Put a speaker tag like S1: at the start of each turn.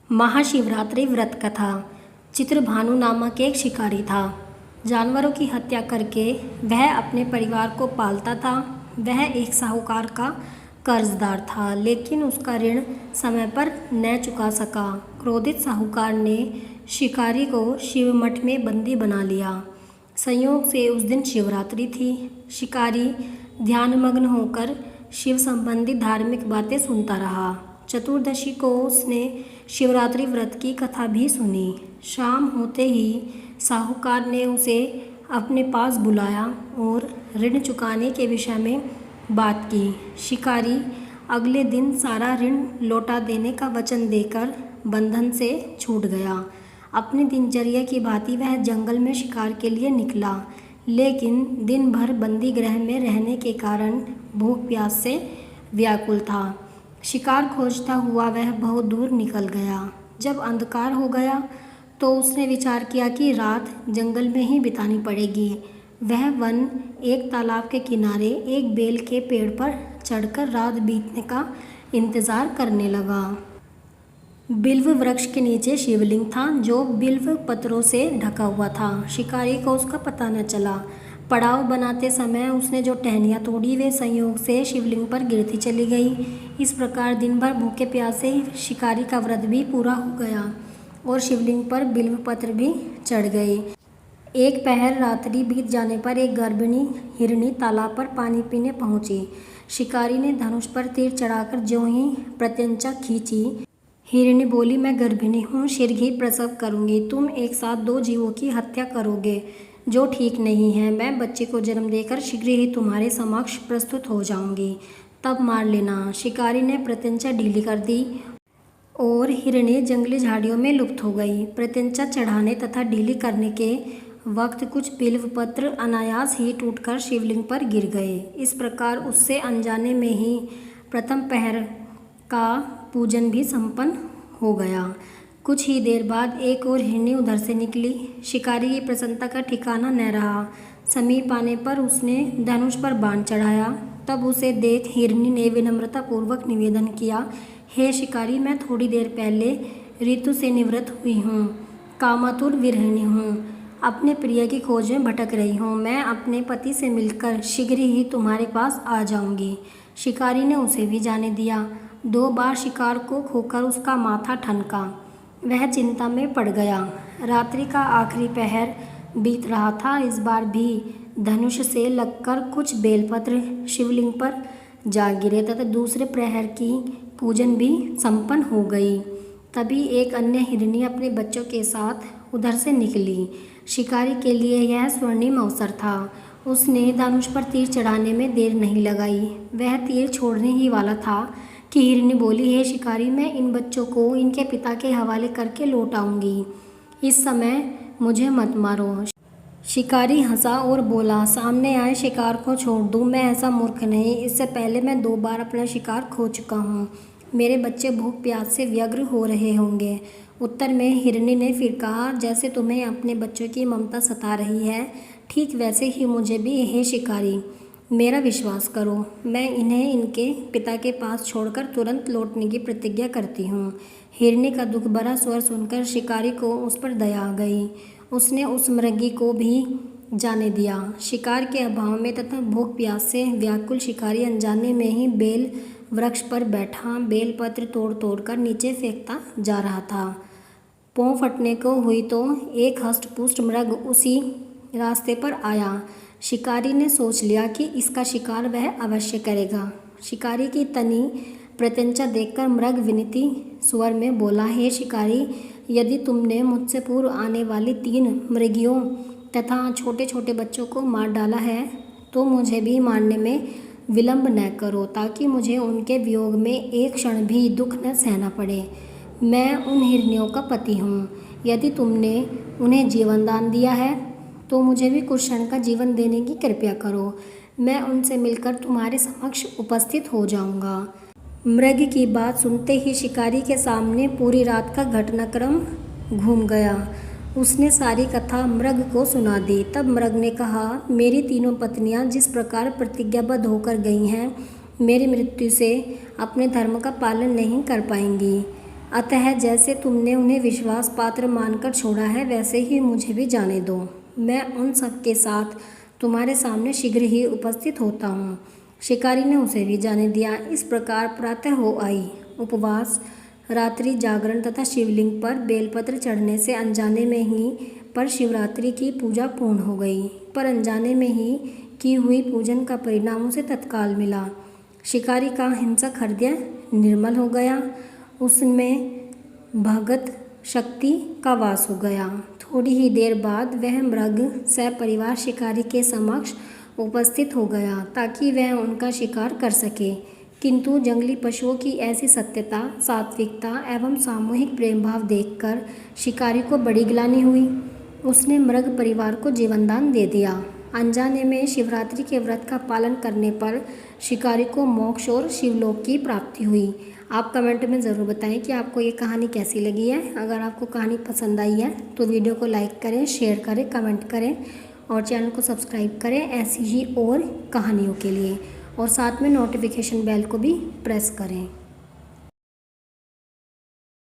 S1: महाशिवरात्रि व्रत कथा। चित्रभानु नामक एक शिकारी था। जानवरों की हत्या करके वह अपने परिवार को पालता था। वह एक साहूकार का कर्जदार था, लेकिन उसका ऋण समय पर न चुका सका। क्रोधित साहूकार ने शिकारी को शिव मठ में बंदी बना लिया। संयोग से उस दिन शिवरात्रि थी। शिकारी ध्यानमग्न होकर शिव संबंधी धार्मिक बातें सुनता रहा। चतुर्दशी को उसने शिवरात्रि व्रत की कथा भी सुनी। शाम होते ही साहूकार ने उसे अपने पास बुलाया और ऋण चुकाने के विषय में बात की। शिकारी अगले दिन सारा ऋण लौटा देने का वचन देकर बंधन से छूट गया। अपनी दिनचर्या की भांति वह जंगल में शिकार के लिए निकला, लेकिन दिन भर बंदी गृह में रहने के कारण भूख प्यास से व्याकुल था। शिकार खोजता हुआ वह बहुत दूर निकल गया। जब अंधकार हो गया तो उसने विचार किया कि रात जंगल में ही बितानी पड़ेगी। वह वन एक तालाब के किनारे एक बेल के पेड़ पर चढ़कर रात बीतने का इंतज़ार करने लगा। बिल्व वृक्ष के नीचे शिवलिंग था, जो बिल्व पत्रों से ढका हुआ था। शिकारी को उसका पता न चला। पड़ाव बनाते समय उसने जो टहनियाँ तोड़ी वे संयोग से शिवलिंग पर गिरती चली गई। इस प्रकार दिन भर भूखे प्यासे शिकारी का व्रत भी पूरा हो गया और शिवलिंग पर बिल्व पत्र भी चढ़ गए। एक पहर रात्रि बीत जाने पर एक गर्भिणी हिरनी तालाब पर पानी पीने पहुंची। शिकारी ने धनुष पर तीर चढ़ाकर ज्यों ही प्रत्यंचा खींची, हिरनी बोली, मैं गर्भिणी हूँ, शीघ्र ही प्रसव करूँगी। तुम एक साथ दो जीवों की हत्या करोगे, जो ठीक नहीं है। मैं बच्चे को जन्म देकर शीघ्र ही तुम्हारे समक्ष प्रस्तुत हो जाऊंगी, तब मार लेना। शिकारी ने प्रत्यंचा ढीली कर दी और हिरनी जंगली झाड़ियों में लुप्त हो गई। प्रत्यंचा चढ़ाने तथा ढीली करने के वक्त कुछ बिल्व पत्र अनायास ही टूटकर शिवलिंग पर गिर गए। इस प्रकार उससे अनजाने में ही प्रथम पहर का पूजन भी संपन्न हो गया। कुछ ही देर बाद एक और हिरनी उधर से निकली। शिकारी की प्रसन्नता का ठिकाना न रहा। समीप आने पर उसने धनुष पर बाण चढ़ाया। तब उसे देख हिरनी ने विनम्रतापूर्वक निवेदन किया, हे शिकारी, मैं थोड़ी देर पहले ऋतु से निवृत्त हुई हूँ, कामातुर विरहिणी हूँ, अपने प्रिय की खोज में भटक रही हूँ। मैं अपने पति से मिलकर शीघ्र ही तुम्हारे पास आ जाऊँगी। शिकारी ने उसे भी जाने दिया। 2 बार शिकार को खोकर उसका माथा ठनका। वह चिंता में पड़ गया। रात्रि का आखिरी पहर बीत रहा था। इस बार भी धनुष से लगकर कुछ बेलपत्र शिवलिंग पर जा गिरे तथा दूसरे प्रहर की पूजन भी संपन्न हो गई। तभी एक अन्य हिरनी अपने बच्चों के साथ उधर से निकली। शिकारी के लिए यह स्वर्णिम अवसर था। उसने धनुष पर तीर चढ़ाने में देर नहीं लगाई। वह तीर छोड़ने ही वाला था कि हिरनी बोली, हे शिकारी, मैं इन बच्चों को इनके पिता के हवाले करके लौट आऊँगी। इस समय मुझे मत मारो। शिकारी हंसा और बोला, सामने आए शिकार को छोड़ दूँ? मैं ऐसा मूर्ख नहीं। इससे पहले मैं 2 बार अपना शिकार खो चुका हूँ। मेरे बच्चे भूख प्यास से व्यग्र हो रहे होंगे। उत्तर में हिरनी ने फिर कहा, जैसे तुम्हें अपने बच्चों की ममता सता रही है, ठीक वैसे ही मुझे भी। हे शिकारी, मेरा विश्वास करो, मैं इन्हें इनके पिता के पास छोड़कर तुरंत लौटने की प्रतिज्ञा करती हूँ। हिरनी का दुख भरा स्वर सुनकर शिकारी को उस पर दया आ गई। उसने उस मृगी को भी जाने दिया। शिकार के अभाव में तथा भूख प्यास से व्याकुल शिकारी अनजाने में ही बेल वृक्ष पर बैठा बेल पत्र तोड़ तोड़ कर नीचे फेंकता जा रहा था। पाँव फटने को हुई तो एक हष्टपुष्ट मृग उसी रास्ते पर आया। शिकारी ने सोच लिया कि इसका शिकार वह अवश्य करेगा। शिकारी की तनी प्रत्यंचा देखकर मृग विनती स्वर में बोला, हे शिकारी, यदि तुमने मुझसे पूर्व आने वाली 3 मृगियों तथा छोटे छोटे बच्चों को मार डाला है तो मुझे भी मारने में विलंब न करो, ताकि मुझे उनके वियोग में एक क्षण भी दुख न सहना पड़े। मैं उन हिरनियों का पति हूँ। यदि तुमने उन्हें जीवन दान दिया है तो मुझे भी कुछ क्षण का जीवन देने की कृपया करो। मैं उनसे मिलकर तुम्हारे समक्ष उपस्थित हो जाऊंगा। मृग की बात सुनते ही शिकारी के सामने पूरी रात का घटनाक्रम घूम गया। उसने सारी कथा मृग को सुना दी। तब मृग ने कहा, मेरी 3 पत्नियां जिस प्रकार प्रतिज्ञाबद्ध होकर गई हैं, मेरी मृत्यु से अपने धर्म का पालन नहीं कर पाएंगी। अतः जैसे तुमने उन्हें विश्वास पात्र मानकर छोड़ा है, वैसे ही मुझे भी जाने दो। मैं उन सब के साथ तुम्हारे सामने शीघ्र ही उपस्थित होता हूँ। शिकारी ने उसे भी जाने दिया। इस प्रकार प्रातः हो आई। उपवास, रात्रि जागरण तथा शिवलिंग पर बेलपत्र चढ़ने से अनजाने में ही पर शिवरात्रि की पूजा पूर्ण हो गई। पर अनजाने में ही की हुई पूजन का परिणाम उसे तत्काल मिला। शिकारी का हिंसक हृदय निर्मल हो गया, उसमें भगत शक्ति का वास हो गया। थोड़ी ही देर बाद वह मृग सपरिवार शिकारी के समक्ष उपस्थित हो गया ताकि वह उनका शिकार कर सके। किंतु जंगली पशुओं की ऐसी सत्यता, सात्विकता एवं सामूहिक प्रेम भाव देखकर शिकारी को बड़ी ग्लानि हुई। उसने मृग परिवार को जीवनदान दे दिया। अनजाने में शिवरात्रि के व्रत का पालन करने पर शिकारी को मोक्ष और शिवलोक की प्राप्ति हुई। आप कमेंट में ज़रूर बताएं कि आपको ये कहानी कैसी लगी है। अगर आपको कहानी पसंद आई है तो वीडियो को लाइक करें, शेयर करें, कमेंट करें और चैनल को सब्सक्राइब करें ऐसी ही और कहानियों के लिए, और साथ में नोटिफिकेशन बेल को भी प्रेस करें।